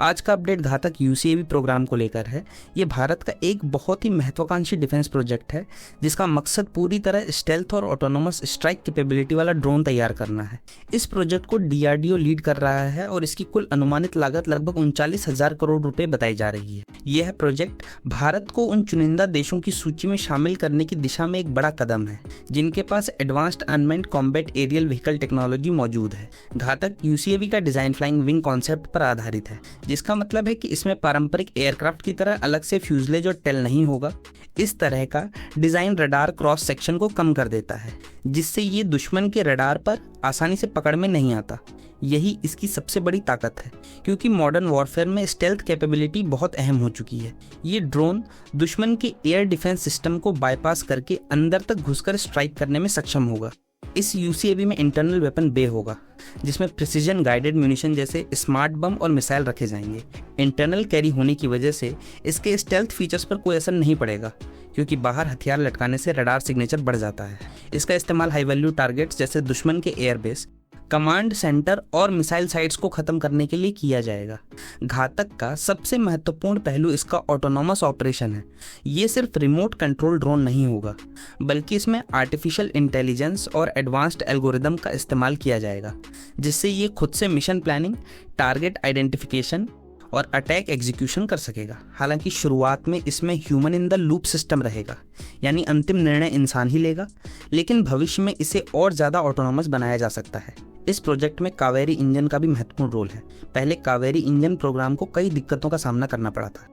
आज का अपडेट घातक यूसीएवी प्रोग्राम को लेकर है। ये भारत का एक बहुत ही महत्वाकांक्षी डिफेंस प्रोजेक्ट है जिसका मकसद पूरी तरह स्टेल्थ और ऑटोनोमस स्ट्राइक कैपेबिलिटी वाला ड्रोन तैयार करना है। इस प्रोजेक्ट को डीआरडीओ लीड कर रहा है और इसकी कुल अनुमानित लागत लगभग 39,000 करोड़ रुपए बताई जा रही है। यह प्रोजेक्ट भारत को उन चुनिंदा देशों की सूची में शामिल करने की दिशा में एक बड़ा कदम है जिनके पास advanced unmanned combat aerial vehicle technology मौजूद है। घातक यूसीएवी का डिजाइन फ्लाइंग विंग कॉन्सेप्ट पर आधारित है, जिसका मतलब है कि इसमें पारंपरिक एयरक्राफ्ट की तरह अलग से फ्यूजलेज और टेल नहीं होगा। इस तरह का डिजाइन रडार क्रॉस सेक्शन को कम कर देता है, जिससे ये दुश्मन के रडार पर आसानी से पकड़ में नहीं आता। यही इसकी सबसे बड़ी ताकत है, क्योंकि मॉडर्न वॉरफेयर में स्टेल्थ कैपेबिलिटी बहुत अहम हो चुकी है। ये ड्रोन दुश्मन के एयर डिफेंस सिस्टम को बाईपास करके अंदर तक घुसकर स्ट्राइक करने में सक्षम होगा। इस यूसीएवी में इंटरनल वेपन बे होगा, जिसमें प्रिसीजन गाइडेड म्यूनिशन जैसे स्मार्ट बम और मिसाइल रखे जाएंगे। इंटरनल कैरी होने की वजह से इसके स्टेल्थ फीचर्स पर कोई असर नहीं पड़ेगा, क्योंकि बाहर हथियार लटकाने से रडार सिग्नेचर बढ़ जाता है। इसका इस्तेमाल हाई वैल्यू टारगेट्स जैसे दुश्मन के एयरबेस, कमांड सेंटर और मिसाइल साइट्स को खत्म करने के लिए किया जाएगा। घातक का सबसे महत्वपूर्ण पहलू इसका ऑटोनोमस ऑपरेशन है। ये सिर्फ रिमोट कंट्रोल ड्रोन नहीं होगा, बल्कि इसमें आर्टिफिशियल इंटेलिजेंस और एडवांस्ड एल्गोरिदम का इस्तेमाल किया जाएगा, जिससे ये खुद से मिशन प्लानिंग, टारगेट आइडेंटिफिकेशन और अटैक एग्जीक्यूशन कर सकेगा। हालांकि शुरुआत में इसमें human in the loop system रहेगा, यानी अंतिम निर्णय इंसान ही लेगा, लेकिन भविष्य में इसे और ज़्यादा ऑटोनोमस बनाया जा सकता है। इस प्रोजेक्ट में कावेरी इंजन का भी महत्वपूर्ण रोल है। पहले कावेरी इंजन प्रोग्राम को कई दिक्कतों का सामना करना पड़ा था,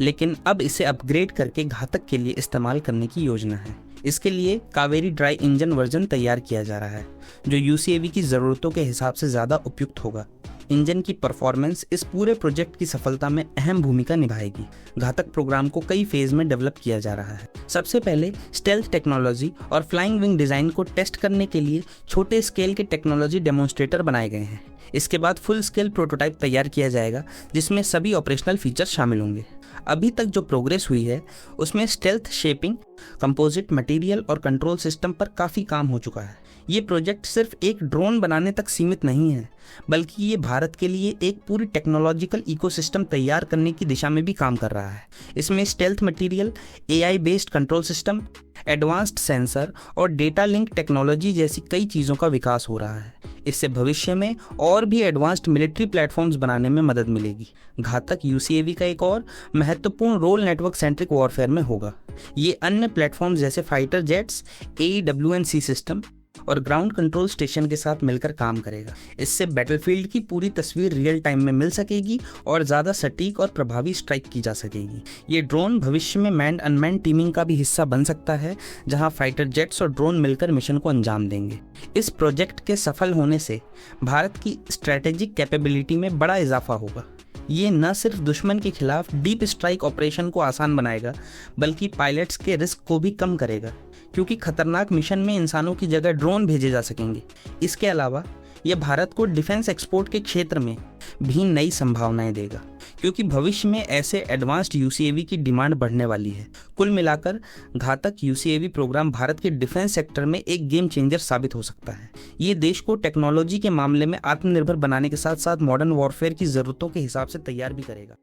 लेकिन अब इसे अपग्रेड करके घातक के लिए इस्तेमाल करने की योजना है। इसके लिए कावेरी ड्राई इंजन वर्जन तैयार किया जा रहा है, जो यूसीएवी की ज़रूरतों के हिसाब से ज़्यादा उपयुक्त होगा। इंजन की परफॉर्मेंस इस पूरे प्रोजेक्ट की सफलता में अहम भूमिका निभाएगी। घातक प्रोग्राम को कई फेज में डेवलप किया जा रहा है। सबसे पहले स्टेल्थ टेक्नोलॉजी और फ्लाइंग विंग डिज़ाइन को टेस्ट करने के लिए छोटे स्केल के टेक्नोलॉजी डेमोन्स्ट्रेटर बनाए गए हैं। इसके बाद फुल स्केल प्रोटोटाइप तैयार किया जाएगा, जिसमें सभी ऑपरेशनल फीचर शामिल होंगे। अभी तक जो प्रोग्रेस हुई है उसमें स्टेल्थ शेपिंग, कंपोजिट मटेरियल और कंट्रोल सिस्टम पर काफ़ी काम हो चुका है। ये प्रोजेक्ट सिर्फ एक ड्रोन बनाने तक सीमित नहीं है, बल्कि ये भारत के लिए एक पूरी टेक्नोलॉजिकल इकोसिस्टम तैयार करने की दिशा में भी काम कर रहा है। इसमें stealth material, AI based control system, advanced sensor और डेटा लिंक टेक्नोलॉजी जैसी कई चीज़ों का विकास हो रहा है। इससे भविष्य में और भी एडवांस्ड मिलिट्री प्लेटफॉर्म्स बनाने में मदद मिलेगी। घातक यूसीएवी का एक और महत्वपूर्ण रोल नेटवर्क सेंट्रिक वॉरफेयर में होगा। ये अन्य प्लेटफॉर्म्स जैसे फाइटर जेट्स, AWNC सिस्टम और ग्राउंड कंट्रोल स्टेशन के साथ मिलकर काम करेगा। इससे बैटलफील्ड की पूरी तस्वीर रियल टाइम में मिल सकेगी और ज़्यादा सटीक और प्रभावी स्ट्राइक की जा सकेगी। ये ड्रोन भविष्य में मैन्ड अनमैन्ड टीमिंग का भी हिस्सा बन सकता है, जहां फाइटर जेट्स और ड्रोन मिलकर मिशन को अंजाम देंगे। इस प्रोजेक्ट के सफल होने से भारत की स्ट्रैटेजिक कैपेबिलिटी में बड़ा इजाफा होगा। ये न सिर्फ दुश्मन के खिलाफ डीप स्ट्राइक ऑपरेशन को आसान बनाएगा, बल्कि पायलट्स के रिस्क को भी कम करेगा, क्योंकि खतरनाक मिशन में इंसानों की जगह ड्रोन भेजे जा सकेंगे। इसके अलावा यह भारत को डिफेंस एक्सपोर्ट के क्षेत्र में भी नई संभावनाएं देगा, क्योंकि भविष्य में ऐसे एडवांस्ड यूसीएवी की डिमांड बढ़ने वाली है। कुल मिलाकर घातक यूसीएवी प्रोग्राम भारत के डिफेंस सेक्टर में एक गेम चेंजर साबित हो सकता है। ये देश को टेक्नोलॉजी के मामले में आत्मनिर्भर बनाने के साथ साथ मॉडर्न वॉरफेयर की ज़रूरतों के हिसाब से तैयार भी करेगा।